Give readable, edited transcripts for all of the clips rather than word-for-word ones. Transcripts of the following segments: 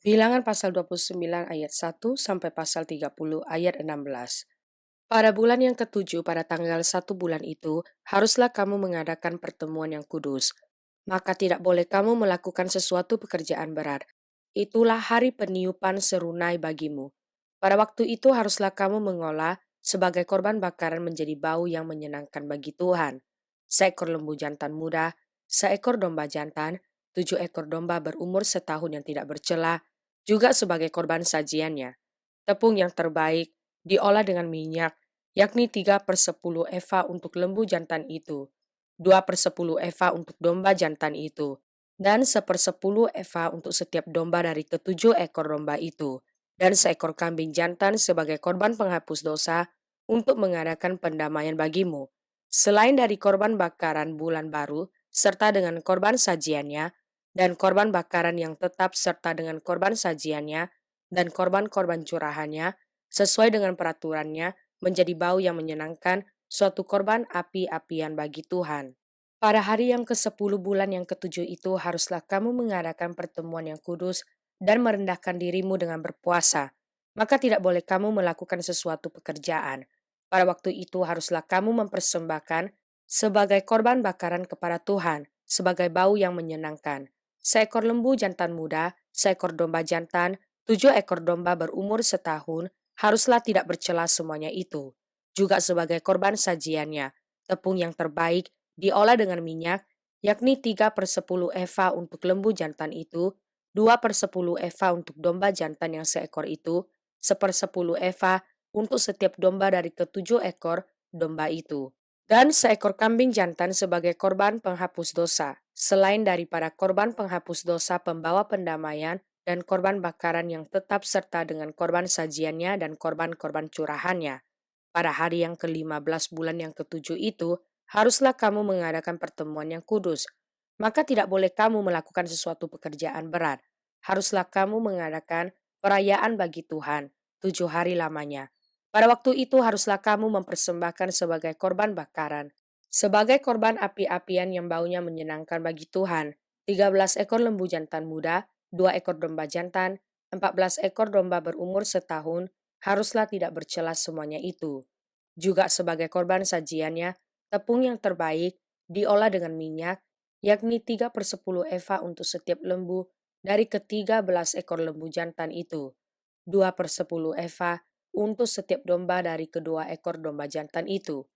Bilangan pasal 29 ayat 1 sampai pasal 30 ayat 16. Pada bulan yang ketujuh pada tanggal 1 bulan itu, haruslah kamu mengadakan pertemuan yang kudus. Maka tidak boleh kamu melakukan sesuatu pekerjaan berat. Itulah hari peniupan serunai bagimu. Pada waktu itu haruslah kamu mengolah sebagai korban bakaran menjadi bau yang menyenangkan bagi Tuhan. Seekor lembu jantan muda, seekor domba jantan, 7 ekor domba berumur setahun yang tidak bercela, juga sebagai korban sajiannya. Tepung yang terbaik diolah dengan minyak, yakni 3/10 eva untuk lembu jantan itu, 2/10 eva untuk domba jantan itu, dan 1/10 eva untuk setiap domba dari ke 7 ekor domba itu, dan seekor kambing jantan sebagai korban penghapus dosa untuk mengadakan pendamaian bagimu. Selain dari korban bakaran bulan baru, serta dengan korban sajiannya, dan korban bakaran yang tetap serta dengan korban sajiannya, dan korban-korban curahannya, sesuai dengan peraturannya, menjadi bau yang menyenangkan, suatu korban api-apian bagi Tuhan. Pada hari yang ke-10 bulan yang ketujuh itu haruslah kamu mengadakan pertemuan yang kudus dan merendahkan dirimu dengan berpuasa. Maka tidak boleh kamu melakukan sesuatu pekerjaan. Pada waktu itu haruslah kamu mempersembahkan sebagai korban bakaran kepada Tuhan, sebagai bau yang menyenangkan. Seekor lembu jantan muda, seekor domba jantan, 7 ekor domba berumur setahun, haruslah tidak bercela semuanya itu. Juga sebagai korban sajiannya, tepung yang terbaik diolah dengan minyak, yakni 3/10 eva untuk lembu jantan itu, 2/10 eva untuk domba jantan yang seekor itu, 1/10 eva untuk setiap domba dari ke 7 ekor domba itu. Dan seekor kambing jantan sebagai korban penghapus dosa, selain daripada korban penghapus dosa pembawa pendamaian dan korban bakaran yang tetap serta dengan korban sajiannya dan korban-korban curahannya. Pada hari yang ke-15 bulan yang ketujuh itu, haruslah kamu mengadakan pertemuan yang kudus. Maka tidak boleh kamu melakukan sesuatu pekerjaan berat. Haruslah kamu mengadakan perayaan bagi Tuhan, 7 hari lamanya. Pada waktu itu haruslah kamu mempersembahkan sebagai korban bakaran, sebagai korban api-apian yang baunya menyenangkan bagi Tuhan, 13 ekor lembu jantan muda, 2 ekor domba jantan, 14 ekor domba berumur setahun, haruslah tidak bercela semuanya itu. Juga sebagai korban sajiannya, tepung yang terbaik diolah dengan minyak, yakni 3/10 eva untuk setiap lembu dari ke 13 ekor lembu jantan itu, 2/10 eva untuk setiap domba dari ke 2 ekor domba jantan itu,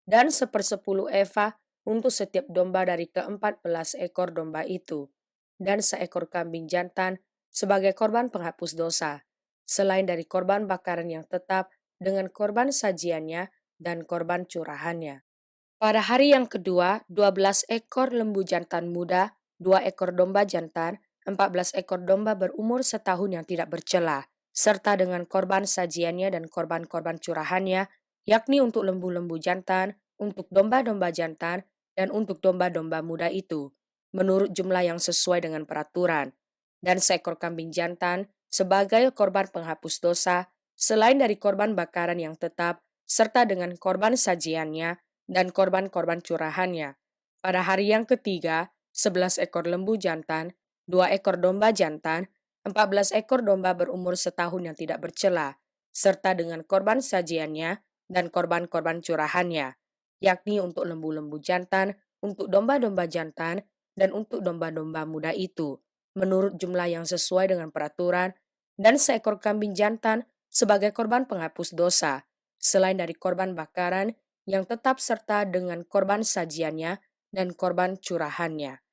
dan 1/10 eva untuk setiap domba dari ke 14 ekor domba itu, dan seekor kambing jantan sebagai korban penghapus dosa, selain dari korban bakaran yang tetap dengan korban sajiannya dan korban curahannya. Pada hari yang kedua, 12 ekor lembu jantan muda, 2 ekor domba jantan, 14 ekor domba berumur setahun yang tidak bercela, serta dengan korban sajiannya dan korban-korban curahannya, yakni untuk lembu-lembu jantan, untuk domba-domba jantan, dan untuk domba-domba muda itu, menurut jumlah yang sesuai dengan peraturan, dan seekor kambing jantan sebagai korban penghapus dosa, selain dari korban bakaran yang tetap, serta dengan korban sajiannya, dan korban-korban curahannya. Pada hari yang ketiga, 11 ekor lembu jantan, 2 ekor domba jantan, 14 ekor domba berumur setahun yang tidak bercela, serta dengan korban sajiannya dan korban-korban curahannya, yakni untuk lembu-lembu jantan, untuk domba-domba jantan, dan untuk domba-domba muda itu, menurut jumlah yang sesuai dengan peraturan, dan seekor kambing jantan sebagai korban penghapus dosa, selain dari korban bakaran yang tetap serta dengan korban sajiannya dan korban curahannya.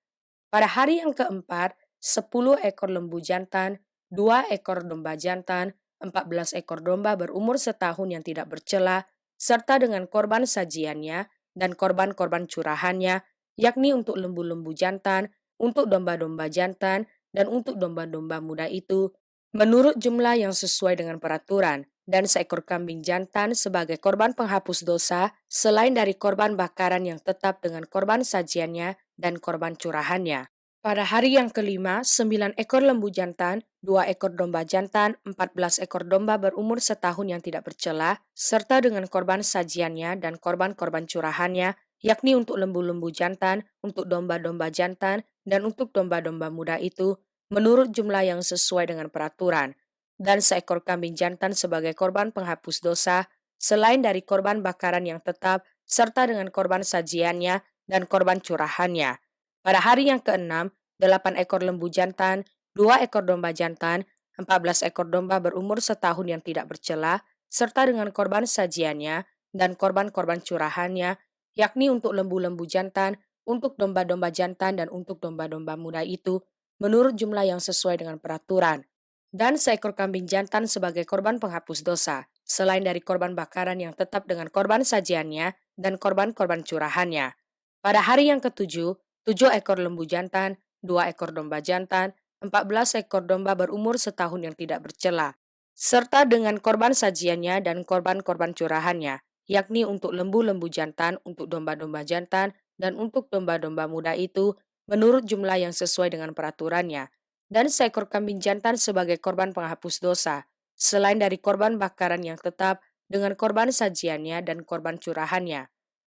Pada hari yang keempat, 10 ekor lembu jantan, 2 ekor domba jantan, 14 ekor domba berumur setahun yang tidak bercela, serta dengan korban sajiannya dan korban-korban curahannya, yakni untuk lembu-lembu jantan, untuk domba-domba jantan, dan untuk domba-domba muda itu, menurut jumlah yang sesuai dengan peraturan, dan seekor kambing jantan sebagai korban penghapus dosa, selain dari korban bakaran yang tetap dengan korban sajiannya dan korban curahannya. Pada hari yang kelima, 9 ekor lembu jantan, 2 ekor domba jantan, 14 ekor domba berumur setahun yang tidak bercela, serta dengan korban sajiannya dan korban-korban curahannya, yakni untuk lembu-lembu jantan, untuk domba-domba jantan, dan untuk domba-domba muda itu, menurut jumlah yang sesuai dengan peraturan, dan seekor kambing jantan sebagai korban penghapus dosa, selain dari korban bakaran yang tetap, serta dengan korban sajiannya dan korban curahannya. Pada hari yang keenam, 8 ekor lembu jantan, 2 ekor domba jantan, 14 ekor domba berumur setahun yang tidak bercela, serta dengan korban sajiannya dan korban-korban curahannya, yakni untuk lembu-lembu jantan, untuk domba-domba jantan dan untuk domba-domba muda itu, menurut jumlah yang sesuai dengan peraturan, dan seekor kambing jantan sebagai korban penghapus dosa, selain dari korban bakaran yang tetap dengan korban sajiannya dan korban-korban curahannya. Pada hari yang ketujuh, 7 ekor lembu jantan, 2 ekor domba jantan, 14 ekor domba berumur setahun yang tidak bercela, serta dengan korban sajiannya dan korban-korban curahannya, yakni untuk lembu-lembu jantan, untuk domba-domba jantan, dan untuk domba-domba muda itu, menurut jumlah yang sesuai dengan peraturannya, dan seekor kambing jantan sebagai korban penghapus dosa, selain dari korban bakaran yang tetap dengan korban sajiannya dan korban curahannya.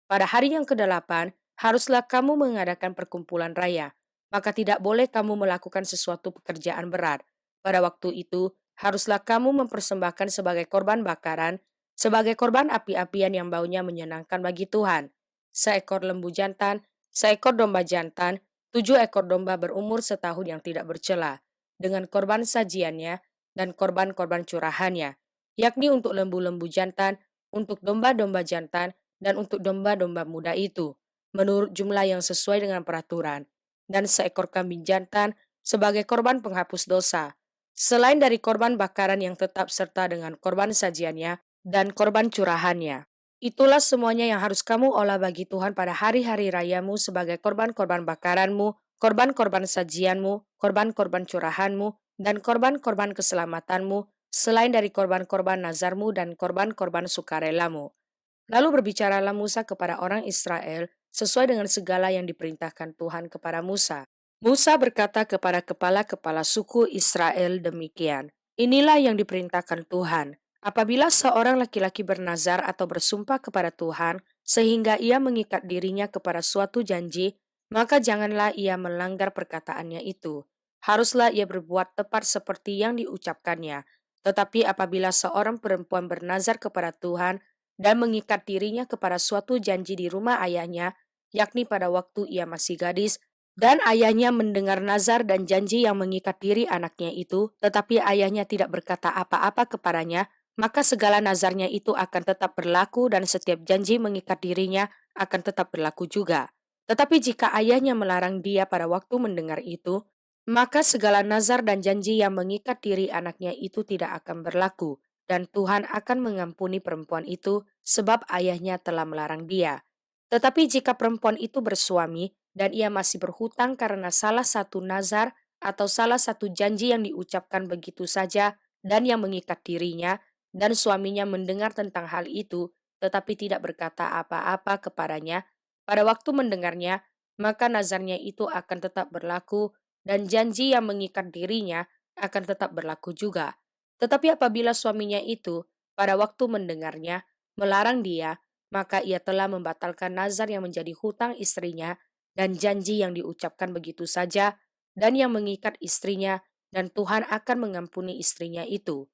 Pada hari yang kedelapan, haruslah kamu mengadakan perkumpulan raya, maka tidak boleh kamu melakukan sesuatu pekerjaan berat. Pada waktu itu, haruslah kamu mempersembahkan sebagai korban bakaran, sebagai korban api-apian yang baunya menyenangkan bagi Tuhan. Seekor lembu jantan, seekor domba jantan, 7 ekor domba berumur setahun yang tidak bercela, dengan korban sajiannya dan korban-korban curahannya, yakni untuk lembu-lembu jantan, untuk domba-domba jantan, dan untuk domba-domba muda itu, menurut jumlah yang sesuai dengan peraturan, dan seekor kambing jantan sebagai korban penghapus dosa, selain dari korban bakaran yang tetap serta dengan korban sajiannya dan korban curahannya. Itulah semuanya yang harus kamu olah bagi Tuhan pada hari-hari rayamu sebagai korban-korban bakaranmu, korban-korban sajianmu, korban-korban curahanmu, dan korban-korban keselamatanmu, selain dari korban-korban nazarmu dan korban-korban sukarelamu. Lalu berbicaralah Musa kepada orang Israel sesuai dengan segala yang diperintahkan Tuhan kepada Musa. Musa berkata kepada kepala-kepala suku Israel demikian, "Inilah yang diperintahkan Tuhan. Apabila seorang laki-laki bernazar atau bersumpah kepada Tuhan, sehingga ia mengikat dirinya kepada suatu janji, maka janganlah ia melanggar perkataannya itu. Haruslah ia berbuat tepat seperti yang diucapkannya. Tetapi apabila seorang perempuan bernazar kepada Tuhan, dan mengikat dirinya kepada suatu janji di rumah ayahnya, yakni pada waktu ia masih gadis, dan ayahnya mendengar nazar dan janji yang mengikat diri anaknya itu, tetapi ayahnya tidak berkata apa-apa kepadanya, maka segala nazarnya itu akan tetap berlaku dan setiap janji mengikat dirinya akan tetap berlaku juga. Tetapi jika ayahnya melarang dia pada waktu mendengar itu, maka segala nazar dan janji yang mengikat diri anaknya itu tidak akan berlaku, dan Tuhan akan mengampuni perempuan itu sebab ayahnya telah melarang dia. Tetapi jika perempuan itu bersuami dan ia masih berhutang karena salah satu nazar atau salah satu janji yang diucapkan begitu saja dan yang mengikat dirinya, dan suaminya mendengar tentang hal itu tetapi tidak berkata apa-apa kepadanya pada waktu mendengarnya, maka nazarnya itu akan tetap berlaku dan janji yang mengikat dirinya akan tetap berlaku juga. Tetapi apabila suaminya itu pada waktu mendengarnya melarang dia, maka ia telah membatalkan nazar yang menjadi hutang istrinya dan janji yang diucapkan begitu saja dan yang mengikat istrinya, dan Tuhan akan mengampuni istrinya itu.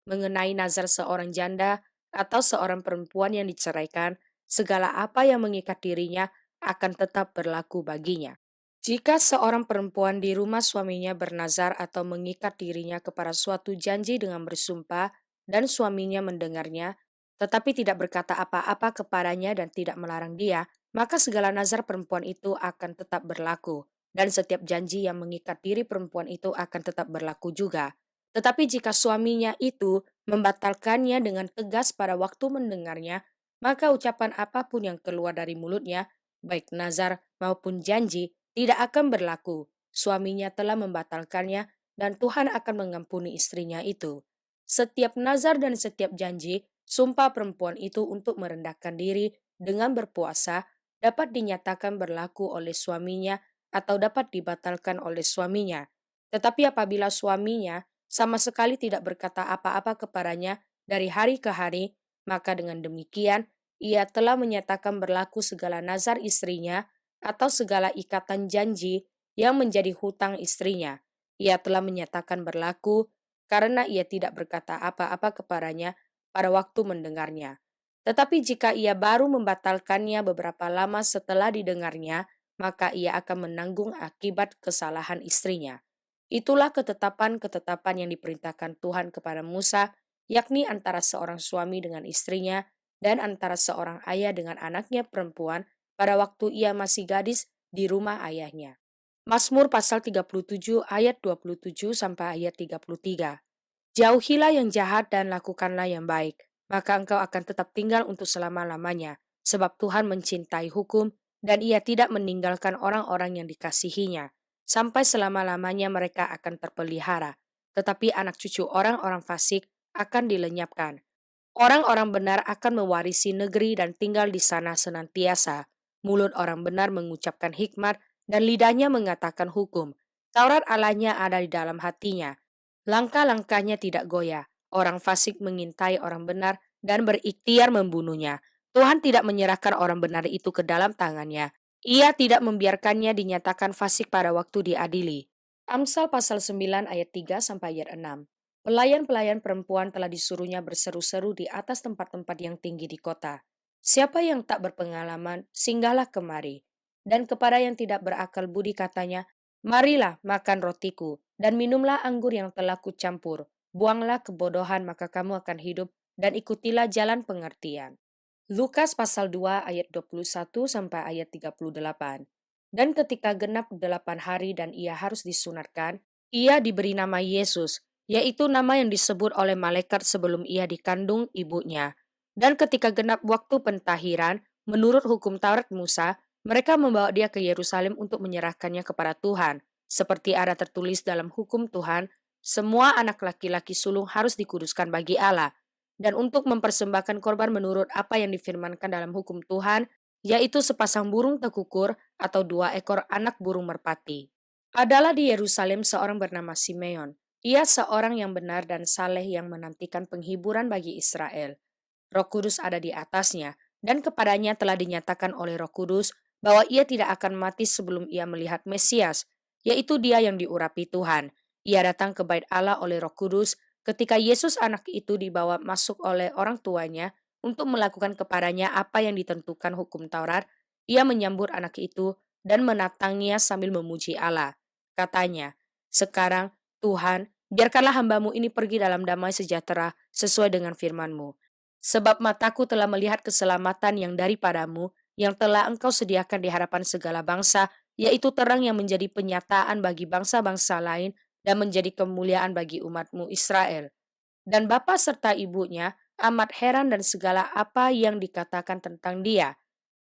Mengenai nazar seorang janda atau seorang perempuan yang diceraikan, segala apa yang mengikat dirinya akan tetap berlaku baginya. Jika seorang perempuan di rumah suaminya bernazar atau mengikat dirinya kepada suatu janji dengan bersumpah, dan suaminya mendengarnya, tetapi tidak berkata apa-apa kepadanya dan tidak melarang dia, maka segala nazar perempuan itu akan tetap berlaku, dan setiap janji yang mengikat diri perempuan itu akan tetap berlaku juga. Tetapi jika suaminya itu membatalkannya dengan tegas pada waktu mendengarnya, maka ucapan apapun yang keluar dari mulutnya, baik nazar maupun janji, tidak akan berlaku. Suaminya telah membatalkannya dan Tuhan akan mengampuni istrinya itu. Setiap nazar dan setiap janji, sumpah perempuan itu untuk merendahkan diri dengan berpuasa dapat dinyatakan berlaku oleh suaminya atau dapat dibatalkan oleh suaminya. Tetapi apabila suaminya sama sekali tidak berkata apa-apa kepadanya dari hari ke hari, maka dengan demikian ia telah menyatakan berlaku segala nazar istrinya atau segala ikatan janji yang menjadi hutang istrinya. Ia telah menyatakan berlaku karena ia tidak berkata apa-apa kepadanya pada waktu mendengarnya. Tetapi jika ia baru membatalkannya beberapa lama setelah didengarnya, maka ia akan menanggung akibat kesalahan istrinya. Itulah ketetapan-ketetapan yang diperintahkan Tuhan kepada Musa, yakni antara seorang suami dengan istrinya dan antara seorang ayah dengan anaknya perempuan pada waktu ia masih gadis di rumah ayahnya. Mazmur pasal 37 ayat 27 sampai ayat 33. Jauhilah yang jahat dan lakukanlah yang baik, maka engkau akan tetap tinggal untuk selama-lamanya, sebab Tuhan mencintai hukum dan ia tidak meninggalkan orang-orang yang dikasihinya. Sampai selama-lamanya mereka akan terpelihara, tetapi anak cucu orang-orang fasik akan dilenyapkan. Orang-orang benar akan mewarisi negeri dan tinggal di sana senantiasa. Mulut orang benar mengucapkan hikmat dan lidahnya mengatakan hukum. Taurat Allahnya ada di dalam hatinya. Langkah-langkahnya tidak goyah. Orang fasik mengintai orang benar dan berikhtiar membunuhnya. Tuhan tidak menyerahkan orang benar itu ke dalam tangannya. Ia tidak membiarkannya dinyatakan fasik pada waktu diadili. Amsal pasal 9 ayat 3 sampai ayat 6. Pelayan-pelayan perempuan telah disuruhnya berseru-seru di atas tempat-tempat yang tinggi di kota. Siapa yang tak berpengalaman, singgahlah kemari. Dan kepada yang tidak berakal budi katanya, marilah makan rotiku, dan minumlah anggur yang telah kucampur. Buanglah kebodohan, maka kamu akan hidup, dan ikutilah jalan pengertian. Lukas pasal 2 ayat 21 sampai ayat 38. Dan ketika genap 8 hari dan ia harus disunatkan, ia diberi nama Yesus, yaitu nama yang disebut oleh malaikat sebelum ia dikandung ibunya. Dan ketika genap waktu pentahiran, menurut hukum Taurat Musa, mereka membawa dia ke Yerusalem untuk menyerahkannya kepada Tuhan. Seperti ada tertulis dalam hukum Tuhan, semua anak laki-laki sulung harus dikuduskan bagi Allah. Dan untuk mempersembahkan korban menurut apa yang difirmankan dalam hukum Tuhan, yaitu sepasang burung tekukur atau 2 ekor anak burung merpati. Adalah di Yerusalem seorang bernama Simeon. Ia seorang yang benar dan saleh yang menantikan penghiburan bagi Israel. Roh Kudus ada di atasnya, dan kepadanya telah dinyatakan oleh Roh Kudus bahwa ia tidak akan mati sebelum ia melihat Mesias, yaitu dia yang diurapi Tuhan. Ia datang ke bait Allah oleh Roh Kudus ketika Yesus anak itu dibawa masuk oleh orang tuanya untuk melakukan kepadanya apa yang ditentukan hukum Taurat. Ia menyambut anak itu dan menatangnya sambil memuji Allah. Katanya, sekarang Tuhan, biarkanlah hambamu ini pergi dalam damai sejahtera sesuai dengan firman-Mu. Sebab mataku telah melihat keselamatan yang daripadamu, yang telah engkau sediakan di hadapan segala bangsa, yaitu terang yang menjadi penyataan bagi bangsa-bangsa lain dan menjadi kemuliaan bagi umatmu Israel. Dan bapa serta ibunya amat heran dan segala apa yang dikatakan tentang dia.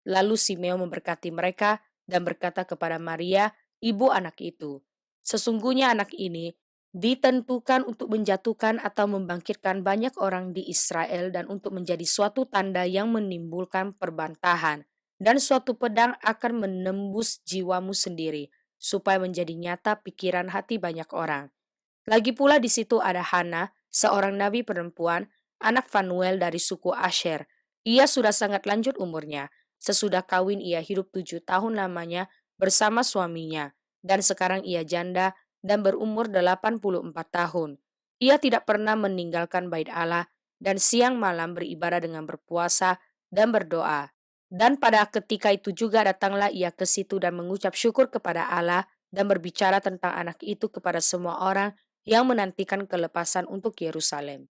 Lalu Simeon memberkati mereka dan berkata kepada Maria, ibu anak itu, sesungguhnya anak ini ditentukan untuk menjatuhkan atau membangkitkan banyak orang di Israel dan untuk menjadi suatu tanda yang menimbulkan perbantahan. Dan suatu pedang akan menembus jiwamu sendiri, supaya menjadi nyata pikiran hati banyak orang. Lagi pula di situ ada Hana, seorang nabi perempuan, anak Fanuel dari suku Asher. Ia sudah sangat lanjut umurnya. Sesudah kawin ia hidup 7 tahun lamanya bersama suaminya. Dan sekarang ia janda dan berumur 84 tahun. Ia tidak pernah meninggalkan bait Allah dan siang malam beribadah dengan berpuasa dan berdoa. Dan pada ketika itu juga datanglah ia ke situ dan mengucap syukur kepada Allah dan berbicara tentang anak itu kepada semua orang yang menantikan kelepasan untuk Yerusalem.